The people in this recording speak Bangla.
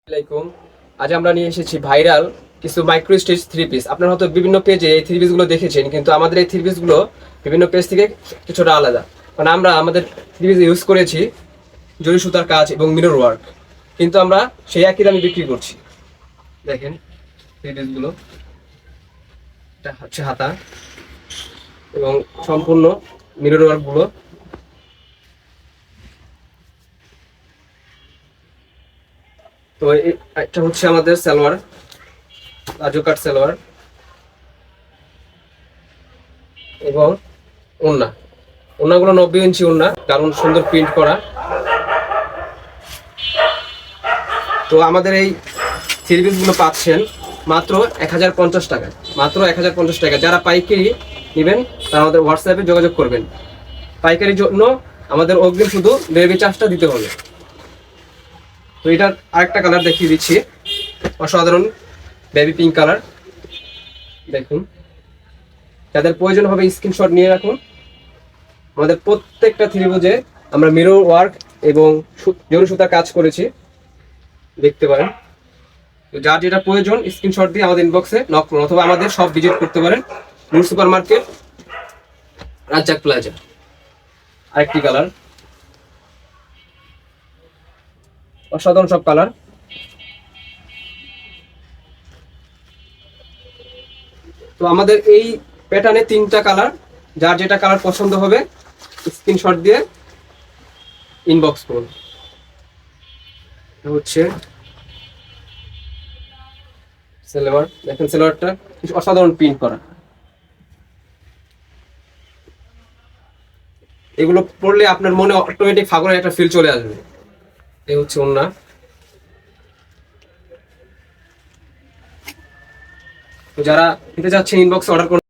আসসালামাইকুম। আজ আমরা নিয়ে এসেছি ভাইরাল কিছু মাইক্রো স্টিচ থ্রি পিস। আপনারা হয়তো বিভিন্ন পেজে এই থ্রি পিস গুলো দেখেছেন, কিন্তু আমাদের এই থ্রি পিস গুলো বিভিন্ন পেজ থেকে কিছুটা আলাদা। কারণ আমরা আমাদের থ্রি পিস ইউজ করেছি জরি সুতার কাজ এবং মিরর ওয়ার্ক, কিন্তু আমরা সেই একই দামে বিক্রি করছি। দেখেন থ্রি পিস গুলো, এটা হচ্ছে হাতা এবং সম্পূর্ণ মিরর ওয়ার্ক গুলো। তো এটা হচ্ছে আমাদের সালোয়ার, রাজু কাট সালোয়ার এবং ওড়না। ওড়নাগুলো 90 ইঞ্চি ওড়না, কারণ সুন্দর প্রিন্ট করা। তো আমাদের এই থ্রি পিসগুলো পাচ্ছেন মাত্র 1050 টাকা, মাত্র 1050 টাকা। যারা পাইকারি নেবেন তারা আমাদের হোয়াটসঅ্যাপে যোগাযোগ করবেন। পাইকারির জন্য আমাদের অগ্রিম শুধু বেবি চার্জটা দিতে হবে। তো এটার আরেকটা কালার দেখিয়ে দিচ্ছি, অসাধারণ বেবি পিঙ্ক কালার। দেখুন, যাদের প্রয়োজন হবে স্ক্রিনশট নিয়ে রাখুন। আমাদের প্রত্যেকটা থ্রি পিসে আমরা মিরর ওয়ার্ক এবং জরি সুতার কাজ করেছি, দেখতে পারেন। তো যার যেটা প্রয়োজন স্ক্রিনশট দিয়ে আমাদের ইনবক্সে নক করুন, অথবা আমাদের সব ভিজিট করতে পারেন। নূর সুপার মার্কেট, রাজ্জাক প্লাজা। আরেকটি কালার, অসাধারণ সব কালার। তো আমাদের এই প্যাটার্নে 3টা কালার, যার যেটা কালার পছন্দ হবে স্ক্রিনশট দিয়ে ইনবক্স করুন। এটা হচ্ছে সালোয়ার, দেখেন সালোয়ারটা অসাধারণ প্রিন্ট করা। এগুলো পড়লে আপনার মনে অটোমেটিক ফাগুনের একটা ফিল চলে আসবে। এই হচ্ছে ওড়না। তো যারা নিতে চাচ্ছেন ইনবক্সে অর্ডার করুন।